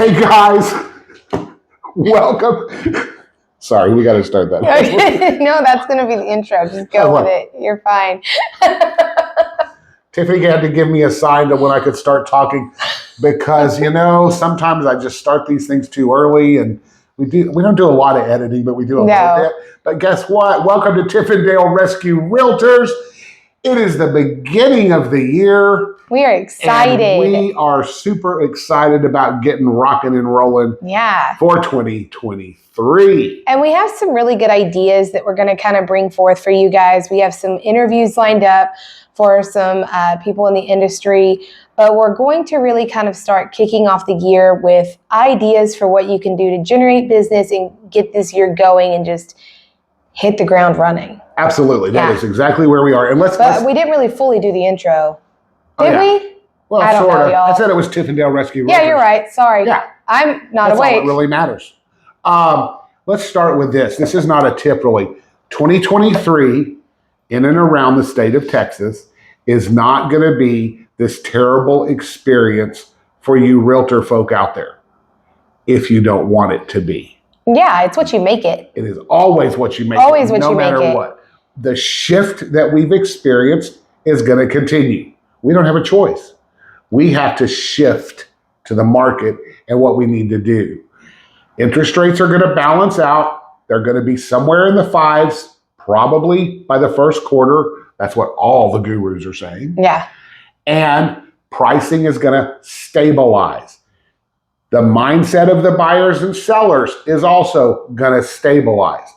Hey guys, welcome. Sorry, we got to start that. No, that's going to be the intro. Just go with it. You're fine. Tiffany had to give me a sign to when I could start talking because, sometimes I just start these things too early and we don't do a lot of editing, but we do a little bit. But guess what? Welcome to Tiffindale Rescue Realtors. It is the beginning of the year. We are excited. And we are super excited about getting rocking and rolling for 2023. And we have some really good ideas that we're going to kind of bring forth for you guys. We have some interviews lined up for some people in the industry, but we're going to really kind of start kicking off the year with ideas for what you can do to generate business and get this year going and just hit the ground running. Absolutely. That is exactly where we are. And we didn't really fully do the intro. Did we? Well, I don't know, y'all. I said it was Tiffindale Rescue Realtors. Yeah, you're right. Sorry. Yeah. I'm not That's awake. All that really matters. Let's start with this. This is not a tip, really. 2023, in and around the state of Texas, is not going to be this terrible experience for you realtor folk out there if you don't want it to be. Yeah, it's what you make it. It is always what you make always it, what no you make matter it. What. The shift that we've experienced is going to continue. We don't have a choice. We have to shift to the market and what we need to do. Interest rates are going to balance out. They're going to be somewhere in the fives, probably by the first quarter. That's what all the gurus are saying. Yeah. And pricing is going to stabilize. The mindset of the buyers and sellers is also going to stabilize.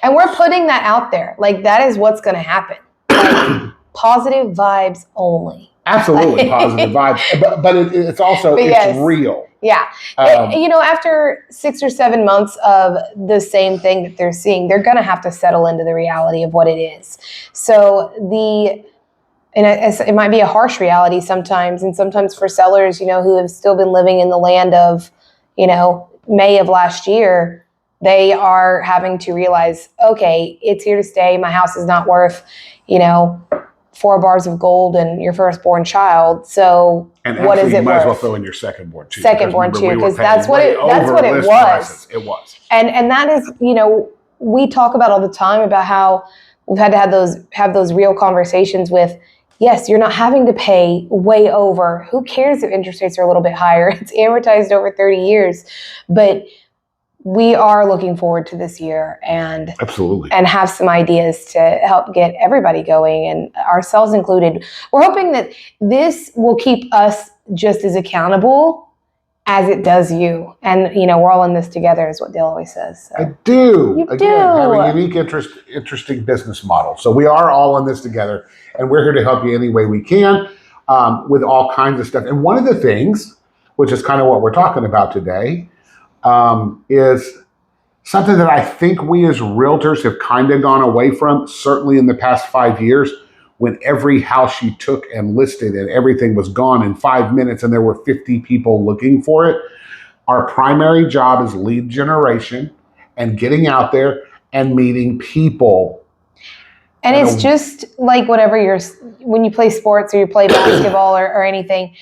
And we're putting that out there. Like, that is what's going to happen. Like, positive vibes only. Absolutely positive vibes. But it's also, it's real. Yeah. After 6 or 7 months of the same thing that they're seeing, they're going to have to settle into the reality of what it is. So it might be a harsh reality sometimes, and sometimes for sellers, who have still been living in the land of, May of last year, they are having to realize, okay, it's here to stay. My house is not worth, 4 bars of gold and your firstborn child. So what is it worth? You might as well throw in your secondborn too. Secondborn too, because that's what it was. Prices. It was. And that is, we talk about all the time about how we've had to have those real conversations with, yes, you're not having to pay way over. Who cares if interest rates are a little bit higher? It's amortized over 30 years. But we are looking forward to this year and absolutely and have some ideas to help get everybody going, and ourselves included. We're hoping that this will keep us just as accountable as it does you. And, we're all in this together is what Dale always says. So. I do. You Again, have a unique, interesting business model. So we are all in this together, and we're here to help you any way we can with all kinds of stuff. And one of the things, which is kind of what we're talking about today, is something that I think we as realtors have kind of gone away from, certainly in the past 5 years, when every house you took and listed and everything was gone in 5 minutes and there were 50 people looking for it. Our primary job is lead generation and getting out there and meeting people. And it's just like when you play sports or you play basketball or anything,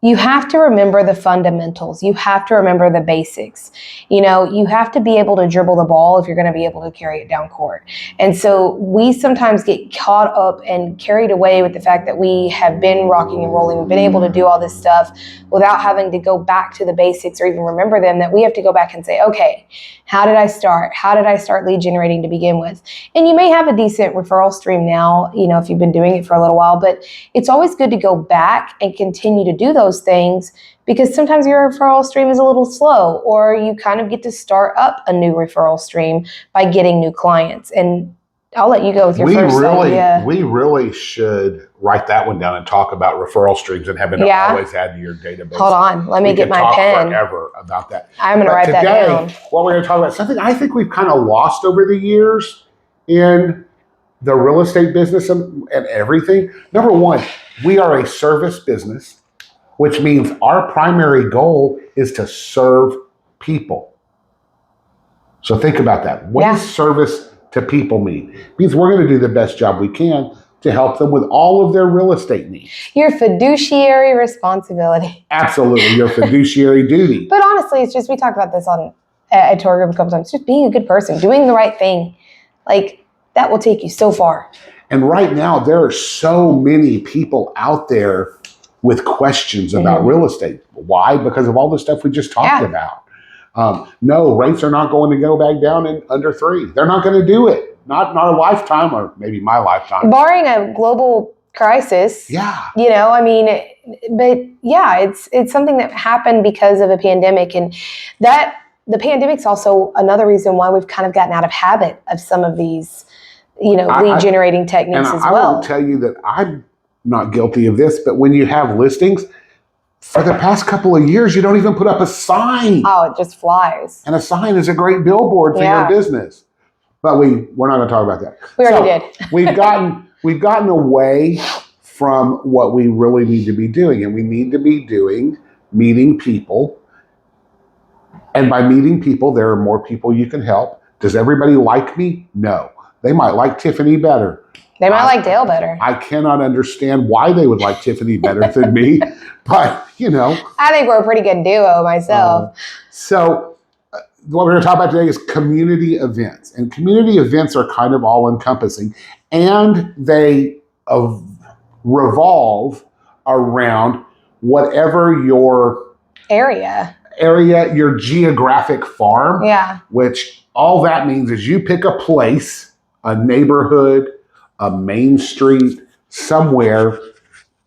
you have to remember the fundamentals. You have to remember the basics. You have to be able to dribble the ball if you're going to be able to carry it down court. And so we sometimes get caught up and carried away with the fact that we have been rocking and rolling, been able to do all this stuff without having to go back to the basics or even remember them, that we have to go back and say, okay, how did I start? How did I start lead generating to begin with? And you may have a decent referral stream now, if you've been doing it for a little while, but it's always good to go back and continue to do those things, because sometimes your referral stream is a little slow, or you kind of get to start up a new referral stream by getting new clients. And I'll let you go with your first idea. We really should write that one down and talk about referral streams and having to always add to your database. Hold on, let me get my pen. We could talk forever about that. I'm going to write that down. Today, what we're going to talk about, something I think we've kind of lost over the years in the real estate business and everything. Number one, we are a service business, which means our primary goal is to serve people. So think about that. What does service to people mean? It means we're going to do the best job we can to help them with all of their real estate needs. Your fiduciary responsibility. Absolutely, your fiduciary duty. But honestly, it's just, we talked about this at Tour Group a couple times, just being a good person, doing the right thing. Like, that will take you so far. And right now, there are so many people out there with questions about real estate. Why? Because of all the stuff we just talked about. No, rates are not going to go back down in under 3. They're not going to do it. Not in our lifetime, or maybe my lifetime. Barring a global crisis. Yeah. I mean, but yeah, it's something that happened because of a pandemic, and that the pandemic's also another reason why we've kind of gotten out of habit of some of these, lead generating techniques as well. I will tell you that I'm not guilty of this, but when you have listings, for the past couple of years, you don't even put up a sign. Oh, it just flies. And a sign is a great billboard for your business. But we're not going to talk about that. We already did. we've gotten away from what we really need to be doing, and we need to be doing meeting people. And by meeting people, there are more people you can help. Does everybody like me? No. They might like Tiffany better. They might like Dale better. I cannot understand why they would like Tiffany better than me, but I think we're a pretty good duo myself. What we're going to talk about today is community events. And community events are kind of all-encompassing. And they revolve around whatever your area, your geographic farm. Yeah. Which all that means is you pick a place, a neighborhood, a main street, somewhere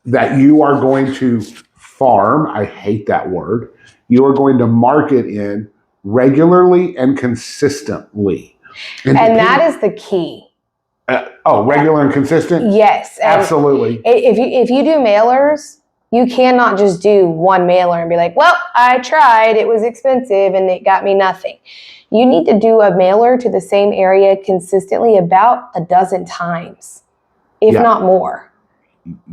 that you are going to farm. I hate that word. You are going to market in regularly and consistently. And that is the key. Regular and consistent? Yes. Absolutely. If you do mailers, you cannot just do one mailer and be like, well, I tried, it was expensive and it got me nothing. You need to do a mailer to the same area consistently about a dozen times, if not more.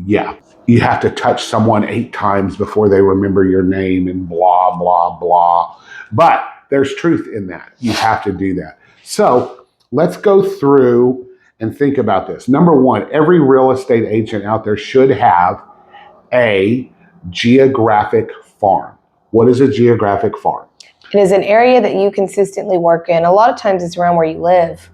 Yeah. You have to touch someone 8 times before they remember your name and blah, blah, blah. But there's truth in that. You have to do that. So let's go through and think about this. Number one, every real estate agent out there should have a geographic farm. What is a geographic farm? It is an area that you consistently work in. A lot of times it's around where you live.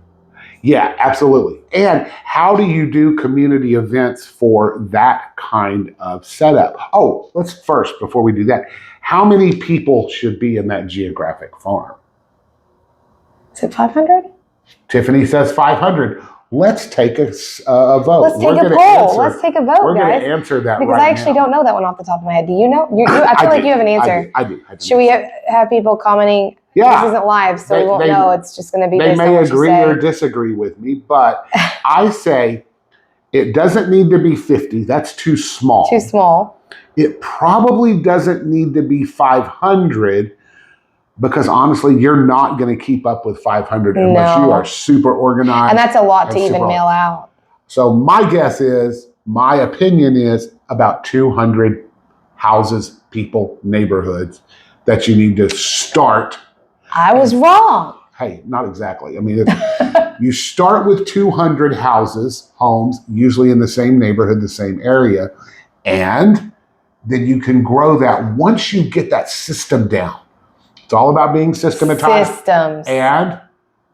Yeah, absolutely. And how do you do community events for that kind of setup? Oh, let's first, before we do that, how many people should be in that geographic farm? Is it 500? Tiffany says 500. Let's take a vote. Let's take a poll. Let's take a vote, We're guys. going to answer that because I actually don't know that one off the top of my head. Do you know? I feel like you have an answer. I do. Should we have people commenting? Yeah. This isn't live, so we won't know. It's just going to be They based on may what you agree say. or disagree with me, but I say it doesn't need to be 50. That's too small. Too small. It probably doesn't need to be 500 because honestly, you're not going to keep up with 500 unless you are super organized. And that's a lot to even mail out. So my opinion is about 200 houses, people, neighborhoods that you need to start. I was wrong. Hey, not exactly. I mean, you start with 200 houses, homes, usually in the same neighborhood, the same area, and then you can grow that once you get that system down. It's all about being systematized and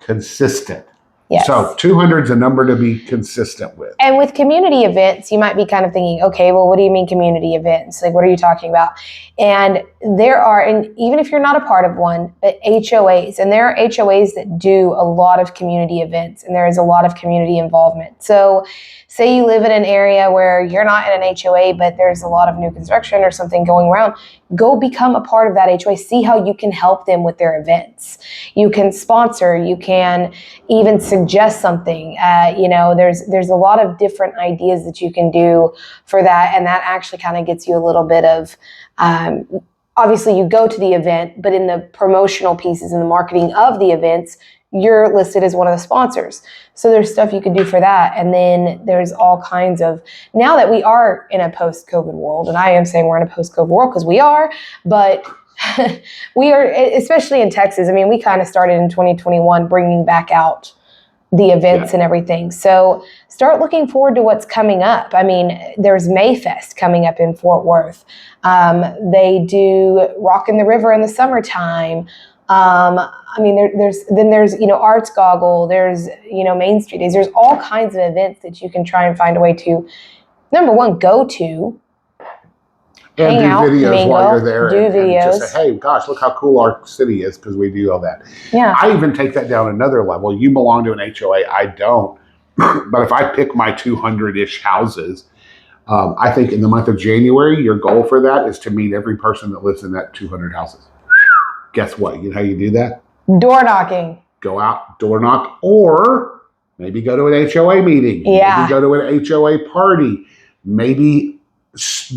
consistent. Yes. So 200 is a number to be consistent with. And with community events, you might be kind of thinking, okay, well, what do you mean community events? Like, what are you talking about? And there are, and even if you're not a part of one, but HOAs, and there are HOAs that do a lot of community events, and there is a lot of community involvement. So say you live in an area where you're not in an HOA, but there's a lot of new construction or something going around, go become a part of that HOA. See how you can help them with their events. You can sponsor, you can even suggest something. There's a lot of different ideas that you can do for that. And that actually kind of gets you a little bit of, obviously you go to the event, but in the promotional pieces and the marketing of the events, you're listed as one of the sponsors. So there's stuff you could do for that. And then there's all kinds of, now that we are in a post-COVID world, and I am saying we're in a post-COVID world because we are, but we are, especially in Texas. I mean, we kind of started in 2021 bringing back out the events and everything. So start looking forward to what's coming up. I mean, there's Mayfest coming up in Fort Worth. They do Rock in the River in the summertime. I mean, there's Arts Goggle. There's Main Street Days. There's all kinds of events that you can try and find a way to, number one, go to. And do out, videos mingle, while you're there. Do videos. And just say, hey, gosh, look how cool our city is because we do all that. Yeah. I even take that down another level. You belong to an HOA. I don't. But if I pick my 200-ish houses, I think in the month of January, your goal for that is to meet every person that lives in that 200 houses. Guess what? You know how you do that? Door knocking. Go out, door knock, or maybe go to an HOA meeting. Yeah. Maybe go to an HOA party. Maybe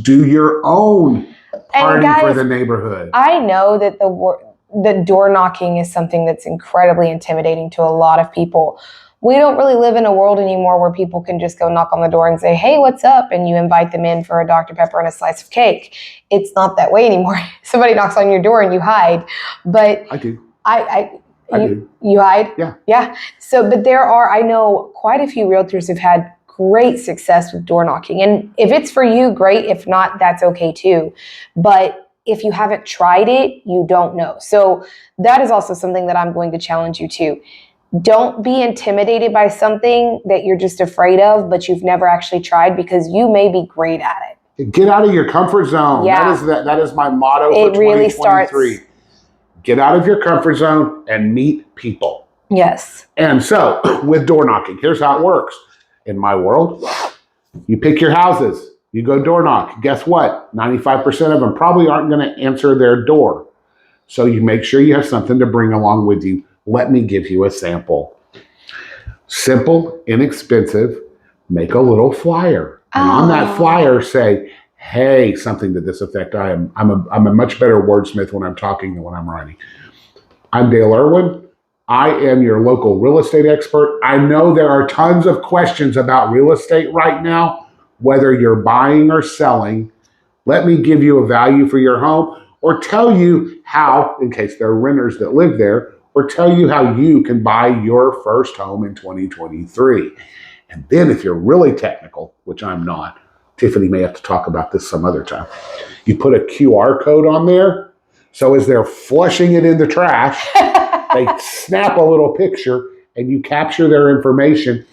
do your own party for the neighborhood. I know that the door knocking is something that's incredibly intimidating to a lot of people. We don't really live in a world anymore where people can just go knock on the door and say, hey, what's up? And you invite them in for a Dr. Pepper and a slice of cake. It's not that way anymore. Somebody knocks on your door and you hide. But I do. I do. You hide? Yeah. Yeah. So, but I know quite a few realtors have had great success with door knocking. And if it's for you, great. If not, that's okay too. But if you haven't tried it, you don't know. So that is also something that I'm going to challenge you to. Don't be intimidated by something that you're just afraid of, but you've never actually tried, because you may be great at it. Get out of your comfort zone. Yeah. That is my motto for 2023. Really starts. Get out of your comfort zone and meet people. Yes. And so with door knocking, here's how it works. In my world, you pick your houses, you go door knock. Guess what? 95% of them probably aren't going to answer their door. So you make sure you have something to bring along with you. Let me give you a sample. Simple, inexpensive, make a little flyer. And on that flyer say, hey, something to this effect. I'm a much better wordsmith when I'm talking than when I'm writing. I'm Dale Irwin. I am your local real estate expert. I know there are tons of questions about real estate right now, whether you're buying or selling. Let me give you a value for your home, or tell you how, in case there are renters that live there, or tell you how you can buy your first home in 2023. And then if you're really technical, which I'm not, Tiffany may have to talk about this some other time, you put a QR code on there. So as they're flushing it in the trash, they snap a little picture and you capture their information.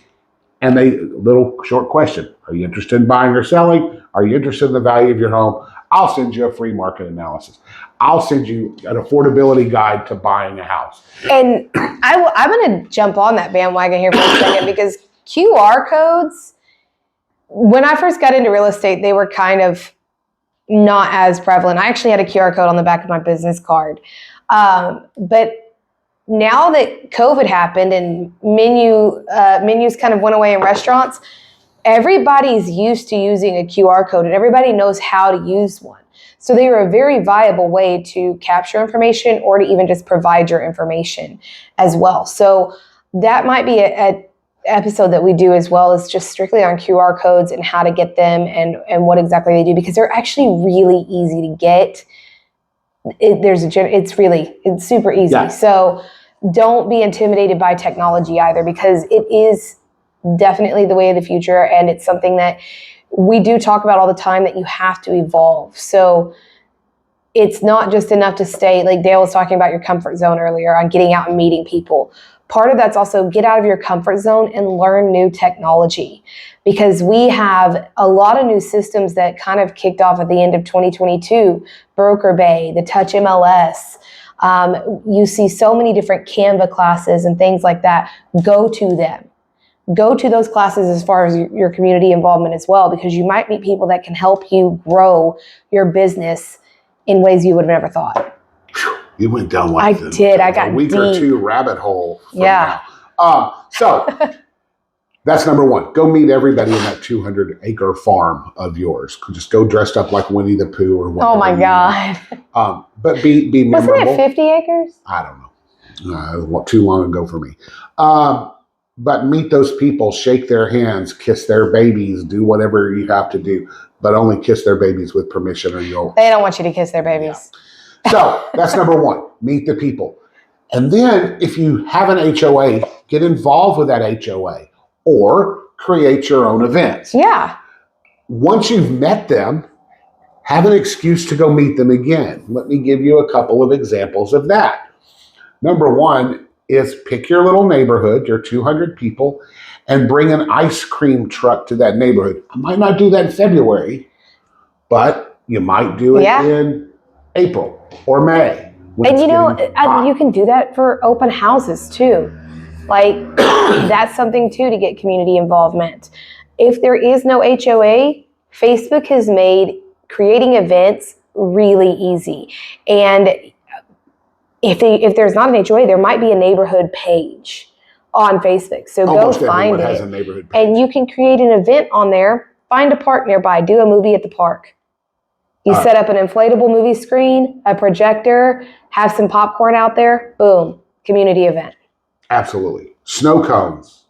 And little short question. Are you interested in buying or selling? Are you interested in the value of your home? I'll send you a free market analysis. I'll send you an affordability guide to buying a house. And I'm going to jump on that bandwagon here for a second, because QR codes, when I first got into real estate, they were kind of not as prevalent. I actually had a QR code on the back of my business card. But now that COVID happened and menus kind of went away in restaurants, everybody's used to using a QR code and everybody knows how to use one. So they are a very viable way to capture information or to even just provide your information as well. So that might be a episode that we do as well, is just strictly on QR codes and how to get them and what exactly they do, because they're actually really easy to get. It's super easy. Yeah. So don't be intimidated by technology either, because it is definitely the way of the future. And it's something that we do talk about all the time, that you have to evolve. So it's not just enough to stay, like Dale was talking about your comfort zone earlier on getting out and meeting people. Part of that's also get out of your comfort zone and learn new technology, because we have a lot of new systems that kind of kicked off at the end of 2022, Broker Bay, the Touch MLS. You see so many different Canva classes and things like that. Go to them. Go to those classes as far as your community involvement as well, because you might meet people that can help you grow your business in ways you would have never thought. You went down like I got a week deep. Or two rabbit hole. Yeah. So that's number one. Go meet everybody in that 200-acre farm of yours. Just go dressed up like Winnie the Pooh or whatever. Oh my God. But be memorable. Wasn't it 50 acres? I don't know. Too long ago for me. But meet those people, shake their hands, kiss their babies, do whatever you have to do, but only kiss their babies with permission, or you'll. They don't want you to kiss their babies. Yeah. So that's number one. Meet the people. And then if you have an HOA, get involved with that HOA or create your own events. Yeah. Once you've met them, have an excuse to go meet them again. Let me give you a couple of examples of that. Number one is pick your little neighborhood, your 200 people, and bring an ice cream truck to that neighborhood. I might not do that in February, but you might do it in April or May. And you can do that for open houses too. Like that's something too to get community involvement. If there is no HOA, Facebook has made creating events really easy. And if there's not an HOA, there might be a neighborhood page on Facebook. So almost go find it. Has a neighborhood page. And you can create an event on there, find a park nearby, do a movie at the park. You set up an inflatable movie screen, a projector, have some popcorn out there, boom, community event. Absolutely. Snow cones,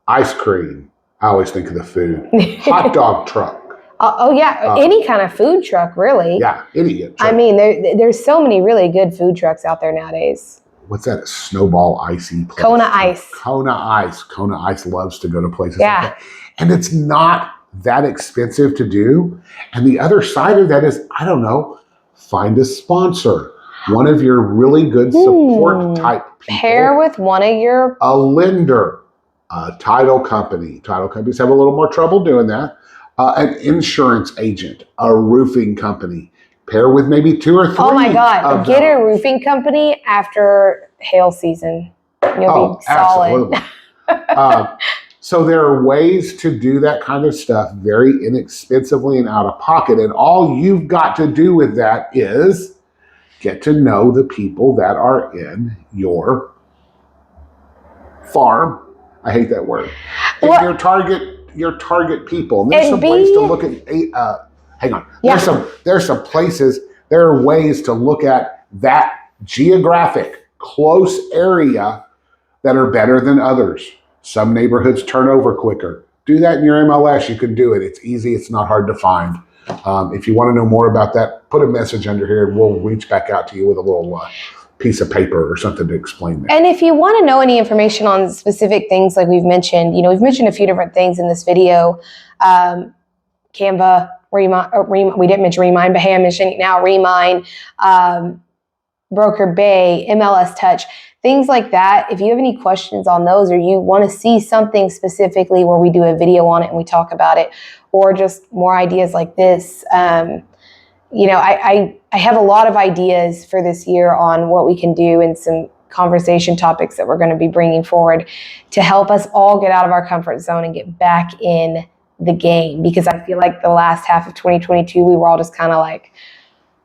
ice cream. I always think of the food. Hot dog truck. Any kind of food truck, really. Yeah, any truck. I mean, there's so many really good food trucks out there nowadays. What's that? Snowball icy place? Kona Ice. Kona Ice. Kona Ice loves to go to places like that. And it's not that expensive to do. And the other side of that is, I don't know, find a sponsor. One of your really good support type people. Pair with one of your... A lender, a title company. Title companies have a little more trouble doing that. An insurance agent, a roofing company. Pair with maybe 2 or 3. Oh my God. Get a roofing company after hail season. You'll be solid. Absolutely. So there are ways to do that kind of stuff very inexpensively and out of pocket. And all you've got to do with that is get to know the people that are in your farm. I hate that word. Your target people. And there's some ways to look at hang on. Yeah. There's some places, there are ways to look at that geographic close area that are better than others. Some neighborhoods turn over quicker. Do that in your MLS. You can do it. It's easy. It's not hard to find. If you want to know more about that, put a message under here and we'll reach back out to you with a little piece of paper or something to explain that. And if you want to know any information on specific things like we've mentioned, we've mentioned a few different things in this video. Canva, we didn't mention Remind, but hey, I'm mentioning it now. Remind, Broker Bay, MLS Touch, things like that. If you have any questions on those or you want to see something specifically where we do a video on it and we talk about it, or just more ideas like this, I have a lot of ideas for this year on what we can do and some conversation topics that we're going to be bringing forward to help us all get out of our comfort zone and get back in the game. Because I feel like the last half of 2022, we were all just kind of like,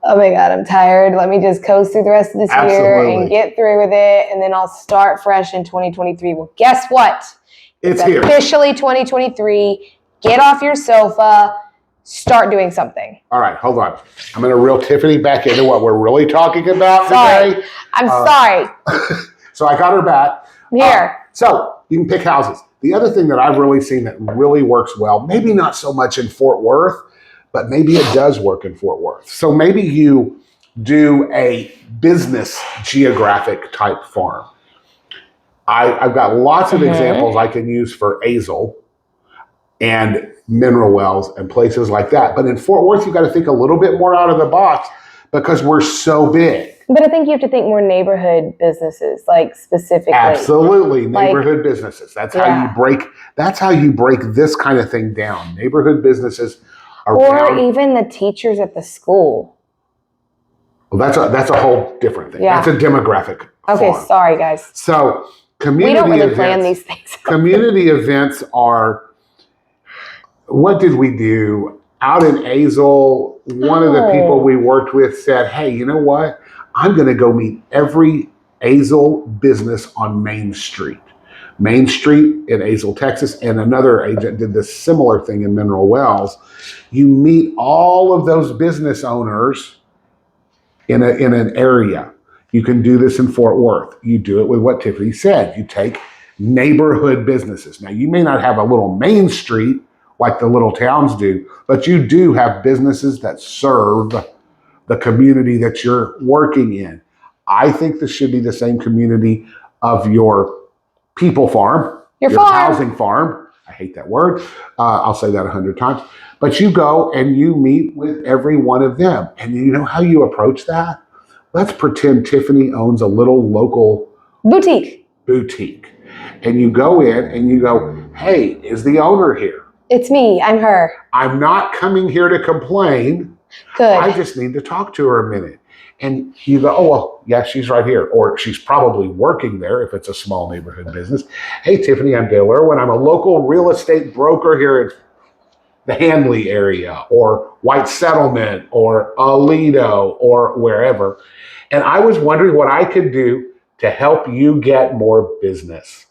oh my God, I'm tired. Let me just coast through the rest of this year and get through with it. And then I'll start fresh in 2023. Well, guess what? It's here. Officially 2023. Get off your sofa. Start doing something. All right, hold on. I'm going to reel Tiffany back into what we're really talking about today. I'm sorry. So I got her back. Here. So you can pick houses. The other thing that I've really seen that really works well, maybe not so much in Fort Worth, but maybe it does work in Fort Worth. So maybe you do a business geographic type farm. I've got lots of examples I can use for Azle and mineral wells and places like that. But in Fort Worth, you've got to think a little bit more out of the box because we're so big. But I think you have to think more neighborhood businesses, like specifically. Absolutely, neighborhood businesses. That's how you break this kind of thing down. Neighborhood businesses around, or even the teachers at the school. Well, that's a whole different thing. Yeah. That's a demographic. Okay, farm. Sorry guys. So community we don't really events, plan these things. Community events are. What did we do out in Azle? One of the people we worked with said, "Hey, you know what? I'm going to go meet every Azle business on Main Street." Main Street in Azle, Texas, and another agent did this similar thing in Mineral Wells. You meet all of those business owners in an area. You can do this in Fort Worth. You do it with what Tiffany said. You take neighborhood businesses. Now, you may not have a little Main Street like the little towns do, but you do have businesses that serve the community that you're working in. I think this should be the same community of your people farm, Your farm. housing farm. I hate that word. I'll say that 100 times. But you go and you meet with every one of them. And you know how you approach that? Let's pretend Tiffany owns a little local boutique. And you go in and you go, hey, is the owner here? It's me. I'm her. I'm not coming here to complain. Good. I just need to talk to her a minute. And you go, oh, well, yeah, she's right here. Or she's probably working there if it's a small neighborhood business. Hey, Tiffany, I'm Dale Irwin. I'm a local real estate broker here in the Handley area or White Settlement or Aledo or wherever. And I was wondering what I could do to help you get more business.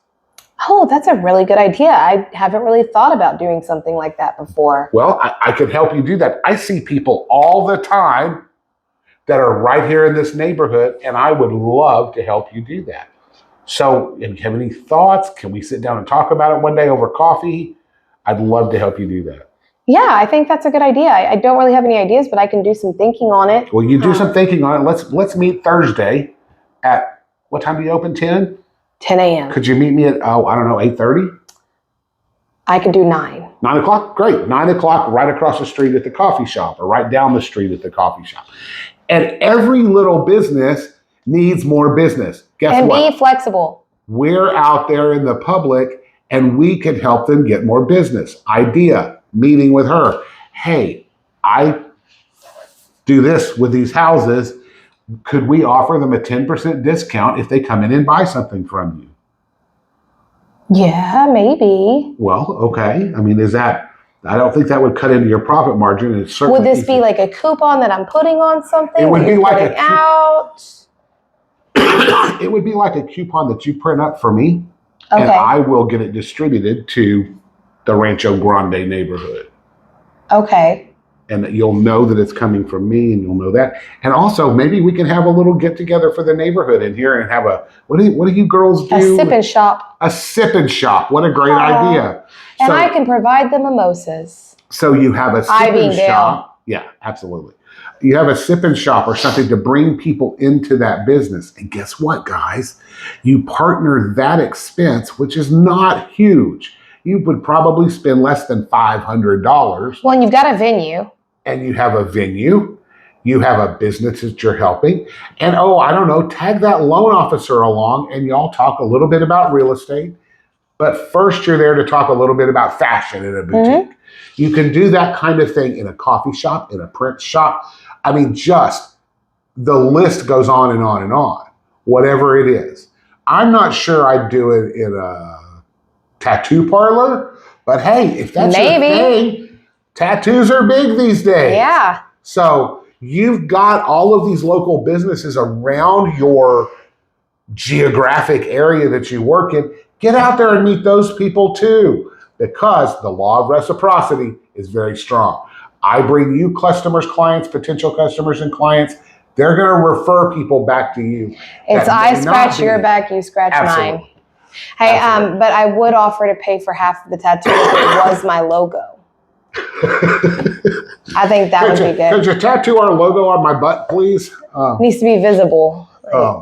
Oh, that's a really good idea. I haven't really thought about doing something like that before. Well, I could help you do that. I see people all the time that are right here in this neighborhood, and I would love to help you do that. So if you have any thoughts, can we sit down and talk about it one day over coffee? I'd love to help you do that. Yeah, I think that's a good idea. I don't really have any ideas, but I can do some thinking on it. Well, you do some thinking on it. Let's meet Thursday at, what time do you open, 10? 10 a.m. Could you meet me at, 8:30? I could do 9. 9 o'clock? Great. 9 o'clock right across the street at the coffee shop or right down the street at the coffee shop. And every little business needs more business. Guess what? And be flexible. We're out there in the public and we can help them get more business. Idea, meeting with her. Hey, I do this with these houses. Could we offer them a 10% discount if they come in and buy something from you? Yeah, maybe. Well, okay. I mean, I don't think that would cut into your profit margin. It's certainly would this be like a coupon that I'm putting on something? It would be like it would be like a coupon that you print up for me, and I will get it distributed to the Rancho Grande neighborhood. Okay. And you'll know that it's coming from me, and you'll know that. And also, maybe we can have a little get together for the neighborhood in here and have what do you girls do? A sip and shop. A sip and shop. What a great idea. And I can provide the mimosas. So you have a sip and shop. Yeah, absolutely. You have a sip and shop or something to bring people into that business. And guess what, guys? You partner that expense, which is not huge. You would probably spend less than $500. Well, and you've got a venue. And you have a venue. You have a business that you're helping. And tag that loan officer along and y'all talk a little bit about real estate. But first you're there to talk a little bit about fashion in a boutique. Mm-hmm. You can do that kind of thing in a coffee shop, in a print shop. I mean, just the list goes on and on and on, whatever it is. I'm not sure I'd do it in a tattoo parlor, but hey, if that's your thing, tattoos are big these days. Yeah. So you've got all of these local businesses around your geographic area that you work in. Get out there and meet those people too, because the law of reciprocity is very strong. I bring you customers, clients, potential customers and clients. They're going to refer people back to you. It's I scratch your back, you scratch mine. Hey, but I would offer to pay for half of the tattoo if it was my logo. I think that would be good. Could you tattoo our logo on my butt, please? It needs to be visible.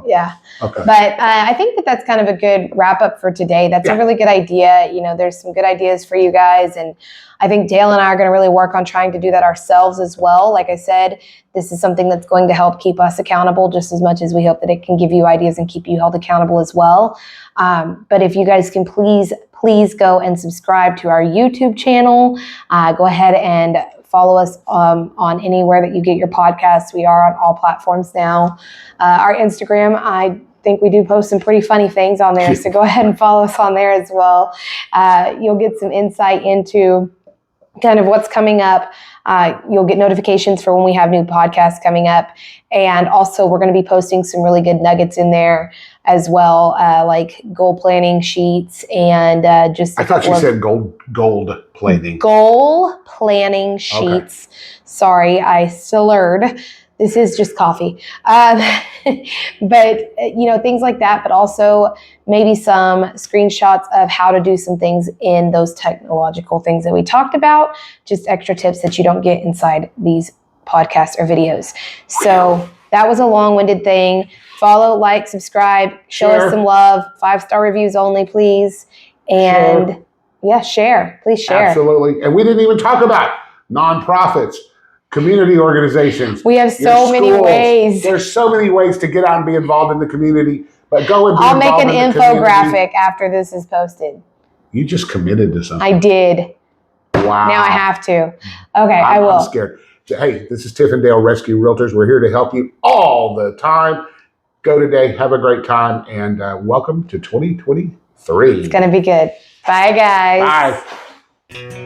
Yeah. Okay. But I think that's kind of a good wrap up for today. That's a really good idea. There's some good ideas for you guys. And I think Dale and I are going to really work on trying to do that ourselves as well. Like I said, this is something that's going to help keep us accountable just as much as we hope that it can give you ideas and keep you held accountable as well. But if you guys can please go and subscribe to our YouTube channel. Go ahead and follow us on anywhere that you get your podcasts. We are on all platforms now. Our Instagram, I think we do post some pretty funny things on there, so go ahead and follow us on there as well. You'll get some insight into kind of what's coming up. You'll get notifications for when we have new podcasts coming up. And also we're going to be posting some really good nuggets in there as well, like goal planning sheets and just... I thought you said gold plating. Goal planning sheets. Okay. Sorry, I slurred. This is just coffee. But, things like that, but also maybe some screenshots of how to do some things in those technological things that we talked about, just extra tips that you don't get inside these podcasts or videos. So That was a long-winded thing. Follow, like, subscribe, show us some love. 5-star reviews only, please. And share. Please share. Absolutely. And we didn't even talk about nonprofits, community organizations. We have so many ways. There's so many ways to get out and be involved in the community. But go and be I'll make involved an in the infographic after this is posted. You just committed to something. I did. Wow. Now I have to. Okay, I will. I'm scared. Hey, this is Tiff and Dale Rescue Realtors. We're here to help you all the time. Go today. Have a great time. And welcome to 2023. It's going to be good. Bye, guys. Bye.